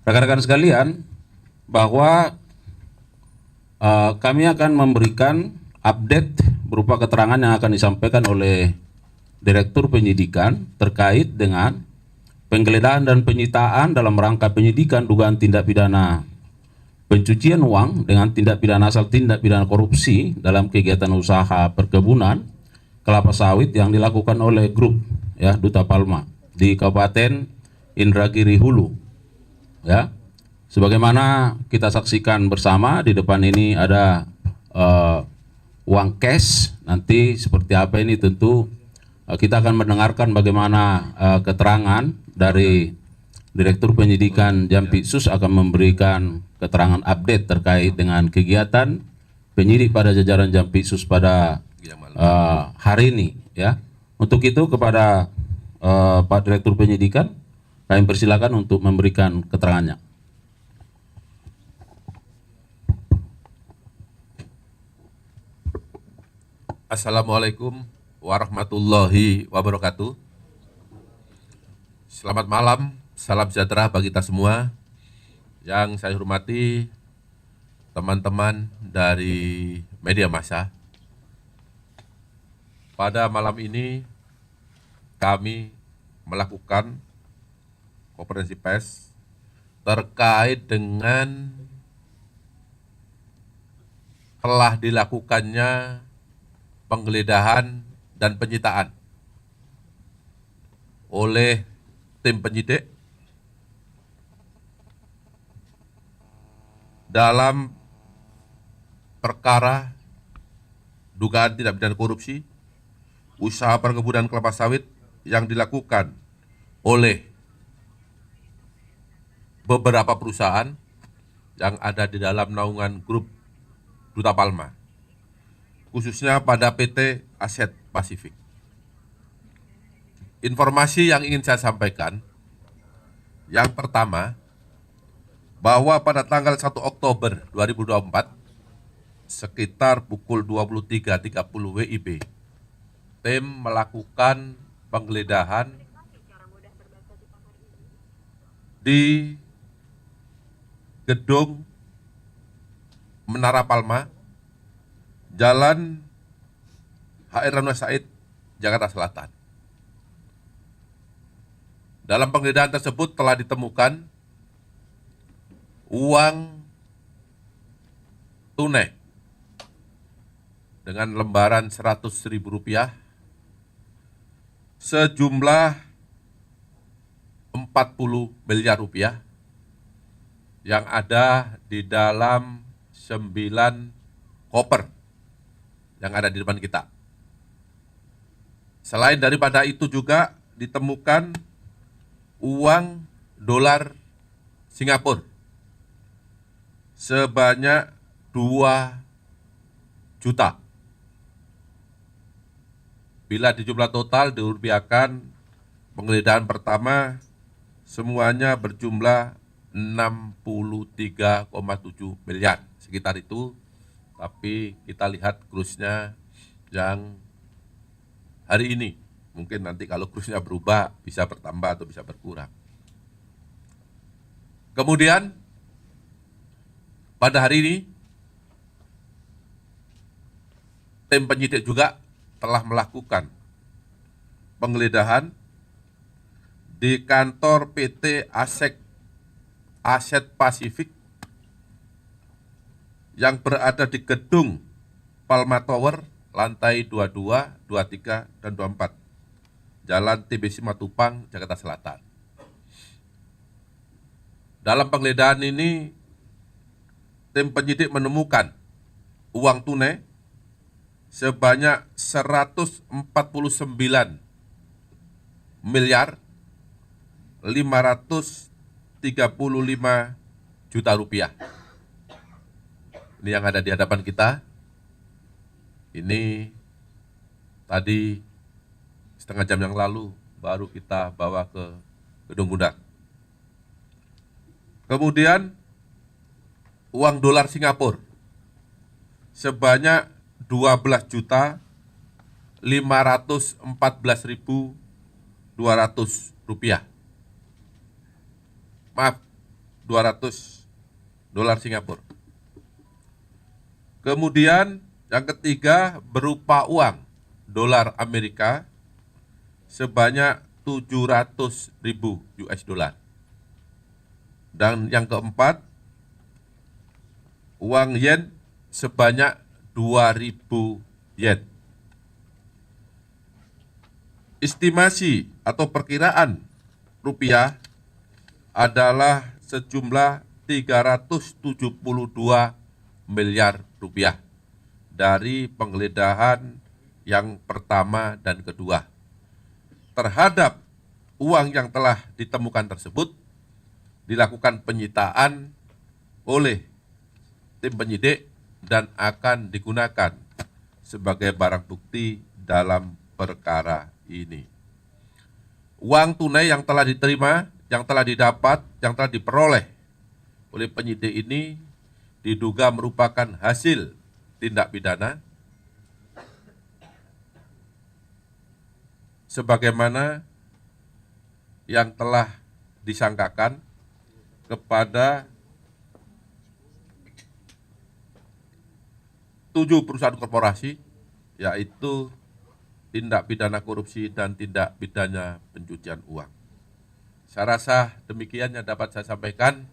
Rekan-rekan sekalian, bahwa kami akan memberikan update berupa keterangan yang akan disampaikan oleh Direktur Penyidikan terkait dengan penggeledahan dan penyitaan dalam rangka penyidikan dugaan tindak pidana pencucian uang dengan tindak pidana asal tindak pidana korupsi dalam kegiatan usaha perkebunan kelapa sawit yang dilakukan oleh grup Duta Palma di Kabupaten Indragiri Hulu. Ya, sebagaimana kita saksikan bersama di depan ini ada uang cash. Nanti seperti apa ini tentu kita akan mendengarkan bagaimana keterangan dari Direktur Penyidikan Jampitsus akan memberikan keterangan update terkait dengan kegiatan penyidik pada jajaran Jampitsus pada hari ini. Ya, untuk itu kepada Pak Direktur Penyidikan, kami persilakan untuk memberikan keterangannya. Assalamualaikum warahmatullahi wabarakatuh. Selamat malam, salam sejahtera bagi kita semua. Yang saya hormati teman-teman dari media massa. Pada malam ini kami melakukan konferensi pers terkait dengan telah dilakukannya penggeledahan dan penyitaan oleh tim penyidik dalam perkara dugaan tindak pidana korupsi usaha perkebunan kelapa sawit yang dilakukan oleh beberapa perusahaan yang ada di dalam naungan grup Duta Palma, khususnya pada PT Aset Pasifik. Informasi yang ingin saya sampaikan, yang pertama, bahwa pada tanggal 1 Oktober 2024, sekitar pukul 23.30 WIB, tim melakukan penggeledahan di gedung Menara Palma, Jalan HR Ramli Said, Jakarta Selatan. Dalam penggeledahan tersebut telah ditemukan uang tunai dengan lembaran Rp100.000 sejumlah Rp40 miliar yang ada di dalam 9 koper yang ada di depan kita. Selain daripada itu juga ditemukan uang dolar Singapura sebanyak 2 juta. Bila di jumlah total dirupiahkan, penggeledahan pertama semuanya berjumlah 63,7 miliar, sekitar itu. Tapi kita lihat kursnya yang hari ini, mungkin nanti kalau kursnya berubah bisa bertambah atau bisa berkurang. Kemudian pada hari ini tim penyidik juga telah melakukan penggeledahan di kantor PT Aset Pasifik yang berada di gedung Palma Tower, lantai 22, 23, dan 24, Jalan TBC Matupang, Jakarta Selatan. Dalam penggeledahan ini, tim penyidik menemukan uang tunai sebanyak 149 miliar 535 juta rupiah. Ini yang ada di hadapan kita. Ini tadi setengah jam yang lalu baru kita bawa ke Gedung Bundar. Kemudian uang dolar Singapura sebanyak 12.514.200 rupiah. Maaf, dolar Singapura. Kemudian yang ketiga berupa uang dolar Amerika sebanyak 700.000 US dollar. Dan yang keempat, uang yen sebanyak 2.000 yen. Estimasi atau perkiraan rupiah adalah sejumlah 372 miliar rupiah dari penggeledahan yang pertama dan kedua. Terhadap uang yang telah ditemukan tersebut, dilakukan penyitaan oleh tim penyidik dan akan digunakan sebagai barang bukti dalam perkara ini. Uang tunai yang telah diterima, yang telah didapat, yang telah diperoleh oleh penyidik ini diduga merupakan hasil tindak pidana sebagaimana yang telah disangkakan kepada 7 perusahaan korporasi, yaitu tindak pidana korupsi dan tindak pidana pencucian uang. Saya rasa demikian yang dapat saya sampaikan.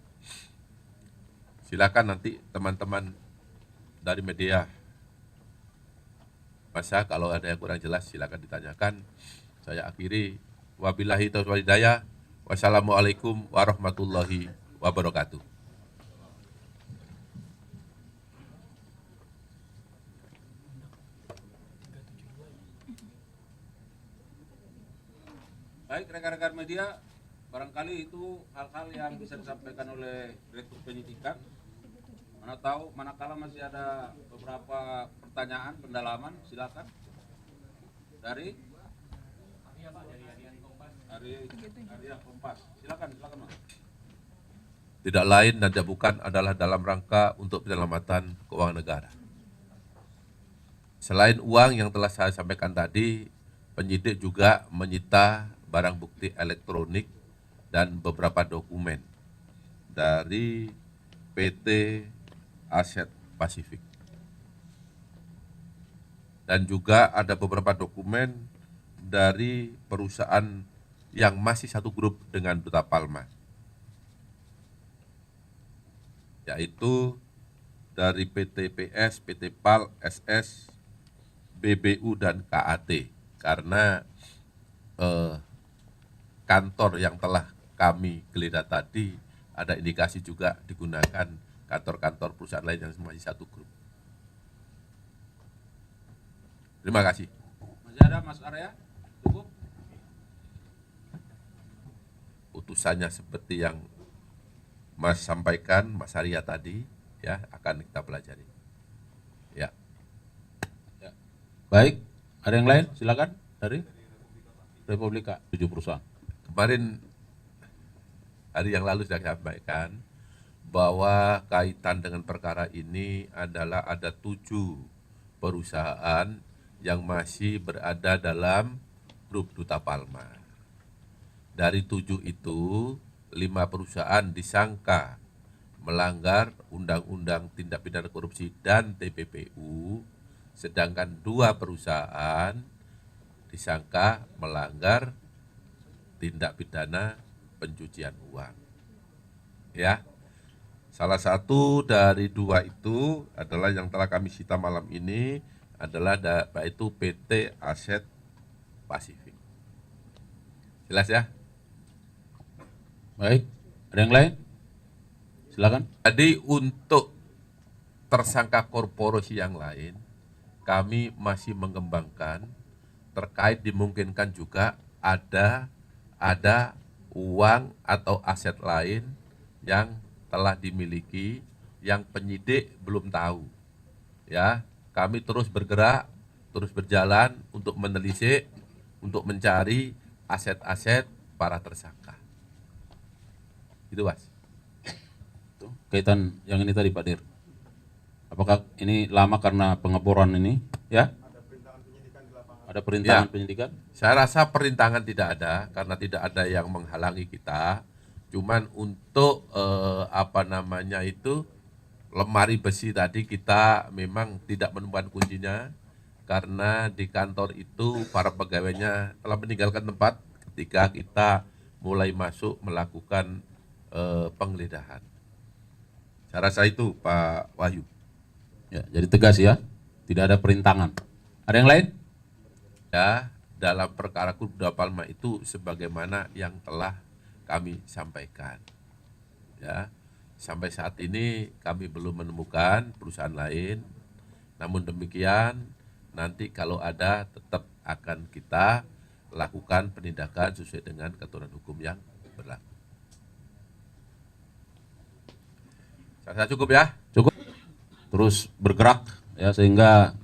Silakan nanti teman-teman dari media masa kalau ada yang kurang jelas silakan ditanyakan. Saya akhiri, wabillahi taufiq wal hidayah. Wassalamualaikum warahmatullahi wabarakatuh. Baik rekan-rekan media, barangkali itu hal-hal yang bisa disampaikan oleh Direktur Penyidikan. Mana tahu, manakala masih ada beberapa pertanyaan, pendalaman, silakan. Dari Arya Kompas. Silakan Mas. Tidak lain dan tidak bukan adalah dalam rangka untuk penyelamatan keuangan negara. Selain uang yang telah saya sampaikan tadi, penyidik juga menyita barang bukti elektronik dan beberapa dokumen dari PT Aset Pasifik. Dan juga ada beberapa dokumen dari perusahaan yang masih satu grup dengan Duta Palma, yaitu dari PT PS, PT PAL, SS, BBU, dan KAT. Karena kantor yang telah kami geledah tadi ada indikasi juga digunakan kantor-kantor perusahaan lain yang masih satu grup. Terima kasih. Masih ada Mas Arya? Cukup? Putusannya seperti yang Mas sampaikan, Mas Arya tadi, ya akan kita pelajari. Ya. Baik, ada yang lain? Silakan dari Republika, 7 perusahaan. Kemarin hari yang lalu sudah saya sampaikan bahwa kaitan dengan perkara ini adalah ada 7 perusahaan yang masih berada dalam grup Duta Palma. Dari 7 itu, 5 perusahaan disangka melanggar Undang-Undang Tindak Pidana Korupsi dan TPPU, sedangkan 2 perusahaan disangka melanggar tindak pidana pencucian uang. Ya, salah satu dari 2 itu adalah yang telah kami sita malam ini adalah yaitu PT Aset Pasifik. Jelas ya? Baik, ada yang lain? Silakan. Jadi untuk tersangka korporasi yang lain, kami masih mengembangkan terkait dimungkinkan juga ada uang atau aset lain yang telah dimiliki yang penyidik belum tahu. Ya, kami terus bergerak, terus berjalan untuk menelisik, untuk mencari aset-aset para tersangka. Itu, Mas. Kaitan yang ini tadi Pak Dir. Apakah ini lama karena pengeboran ini? Ya? Ada perintangan penyidikan? Saya rasa perintangan tidak ada karena tidak ada yang menghalangi kita. Cuman untuk lemari besi tadi kita memang tidak menemukan kuncinya karena di kantor itu para pegawainya telah meninggalkan tempat ketika kita mulai masuk melakukan penggeledahan. Saya rasa itu Pak Wahyu. Ya, jadi tegas ya, tidak ada perintangan. Ada yang lain? Ya, dalam perkara Kurda Palma itu sebagaimana yang telah kami sampaikan. Ya, sampai saat ini kami belum menemukan perusahaan lain. Namun demikian, nanti kalau ada tetap akan kita lakukan penindakan sesuai dengan ketentuan hukum yang berlaku. Saya rasa cukup ya. Cukup. Terus bergerak ya sehingga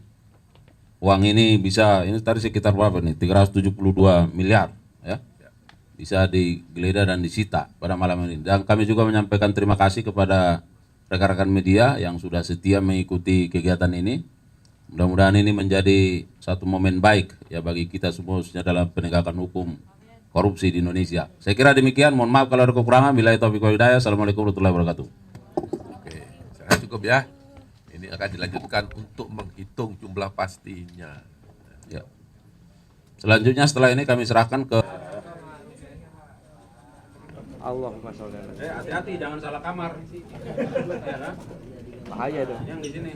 uang ini bisa, ini tadi sekitar berapa nih? 372 miliar ya. Bisa digeledah dan disita pada malam ini. Dan kami juga menyampaikan terima kasih kepada rekan-rekan media yang sudah setia mengikuti kegiatan ini. Mudah-mudahan ini menjadi satu momen baik ya bagi kita semua khususnya dalam penegakan hukum korupsi di Indonesia. Saya kira demikian. Mohon maaf kalau ada kekurangan. Billahi taufiq wal hidayah. Assalamualaikum warahmatullahi wabarakatuh. Oke, saya cukup ya. Ini akan dilanjutkan untuk menghitung jumlah pastinya. Ya. Selanjutnya setelah ini kami serahkan ke Allahumma sholli ala Nabi. hati-hati jangan salah kamar. Bahaya dong. Yang di sini.